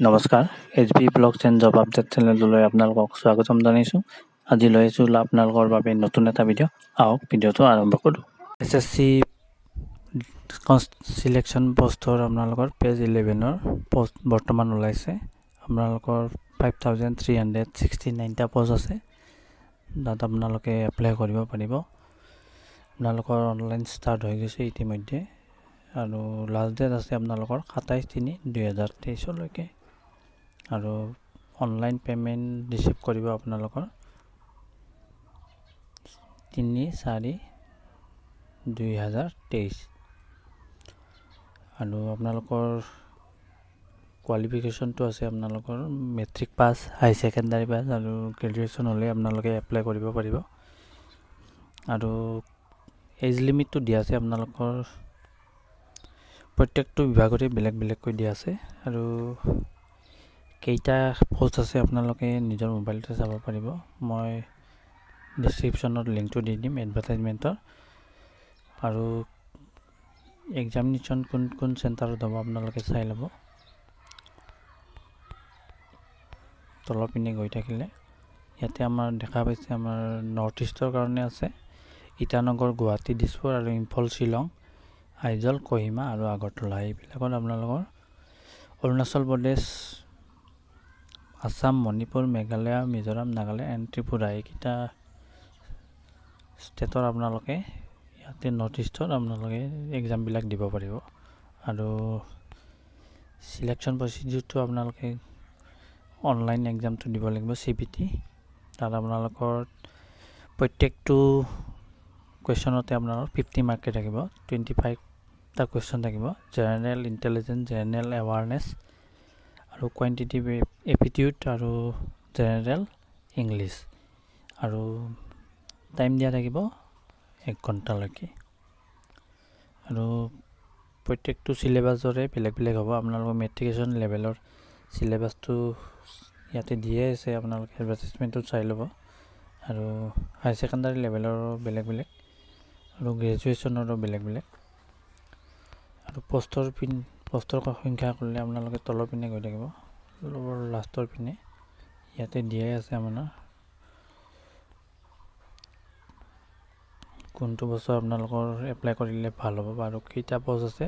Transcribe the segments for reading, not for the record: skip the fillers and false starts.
নমস্কাৰ HB blogs and job update চেনেললৈ আপোনালোকক স্বাগতম জনাইছোঁ। আজি লৈ আহিছোঁ আপোনালোকৰ বাবে নতুন এটা ভিডিঅ'। আহক ভিডিঅ'টো আৰম্ভ কৰোঁ। SSC চিলেকশ্যন পষ্টৰ আপোনালোকৰ পেজ 11ৰ পষ্ট বৰ্তমান ওলাইছে। আপোনালোকৰ 5369টা পষ্ট আছে, তাত আপোনালোকে এপ্লাই কৰিব পাৰিব। আপোনালোকৰ অনলাইন ষ্টাৰ্ট হৈ গৈছে ইতিমধ্যে, আৰু লাষ্ট ডেট আছে আপোনালোকৰ 27/3/2023 আৰু অনলাইন পে'মেণ্ট ৰিচিভ কৰিব আপোনালোকৰ 3/4/2023 আৰু আপোনালোকৰ কোৱালিফিকেশ্যনটো আছে আপোনালোকৰ মেট্ৰিক পাছ, হাই ছেকেণ্ডাৰী পাছ আৰু গ্ৰেজুৱেশ্যন হ'লে আপোনালোকে এপ্লাই কৰিব পাৰিব। আৰু এজ লিমিটটো দিয়া আছে আপোনালোকৰ প্ৰত্যেকটো বিভাগতে বেলেগ বেলেগকৈ দিয়া আছে, আৰু কেইটা পোষ্ট আছে আপোনালোকে নিজৰ মোবাইলতে চাব পাৰিব। মই ডেছক্ৰিপশ্যনত লিংকটো দি দিম এডভাৰটাইজমেণ্টৰ। আৰু এক্সামিনেশ্যন কোন চেণ্টাৰত হ'ব আপোনালোকে চাই ল'ব। তলৰ পিনে গৈ থাকিলে ইয়াতে আমাৰ দেখা পাইছে, আমাৰ নৰ্থ ইষ্টৰ কাৰণে আছে ইটানগৰ, গুৱাহাটী, দিছপুৰ আৰু ইম্ফল, শ্বিলং, আইজল, কহিমা আৰু আগৰতলা। এইবিলাকত আপোনালোকৰ অৰুণাচল প্ৰদেশ, আছাম, মণিপুৰ, মেঘালয়, মিজোৰাম, নাগালেণ্ড এণ্ড ত্ৰিপুৰা, এইকেইটা ষ্টেটৰ আপোনালোকে ইয়াতে নৰ্থ ইষ্টত আপোনালোকে এক্সামবিলাক দিব পাৰিব। আৰু চিলেকশ্যন প্ৰচিডিউৰটো আপোনালোকে অনলাইন এক্সামটো দিব লাগিব, CBT। তাত আপোনালোকৰ প্ৰত্যেকটো কুৱেশ্যনতে আপোনালোকৰ 50 মাৰ্কে থাকিব, 25টা কুৱেশ্যন থাকিব। জেনেৰেল ইণ্টেলিজেঞ্চ, জেনেৰেল এৱাৰনেছ আৰু কুৱান্টিটিভ এপিটিউড আৰু জেনেৰেল ইংলিছ। আৰু টাইম দিয়া থাকিব 1 ঘণ্টালৈকে। আৰু প্ৰত্যেকটো চিলেবাছৰে বেলেগ বেলেগ হ'ব। আপোনালোকৰ মেট্ৰিকুলেশ্যন লেভেলৰ চিলেবাছটো ইয়াতে দিয়ে আছে, আপোনালোকে এডভাৰটাইজমেণ্টটো চাই ল'ব। আৰু হাই ছেকেণ্ডাৰী লেভেলৰো বেলেগ বেলেগ আৰু গ্ৰেজুৱেশ্যনৰো বেলেগ বেলেগ। আৰু পষ্টৰ সংখ্যা কৰিলে আপোনালোকে তলৰ পিনে গৈ থাকিব, লাষ্টৰ পিনে ইয়াতে দিয়াই আছে আপোনাৰ কোনটো বছৰ আপোনালোকৰ এপ্লাই কৰিলে ভাল হ'ব আৰু কেইটা পষ্ট আছে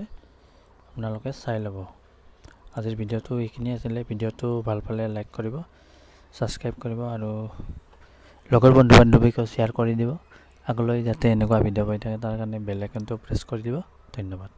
আপোনালোকে চাই ল'ব। আজিৰ ভিডিঅ'টো এইখিনিয়ে আছিলে। ভিডিঅ'টো ভাল পালে লাইক কৰিব, ছাবস্ক্ৰাইব কৰিব আৰু লগৰ বন্ধু বান্ধৱীকো শ্বেয়াৰ কৰি দিব। আগলৈ যাতে এনেকুৱা ভিডিঅ' পাই থাকে তাৰ কাৰণে বেল আইকনটো প্ৰেছ কৰি দিব। ধন্যবাদ।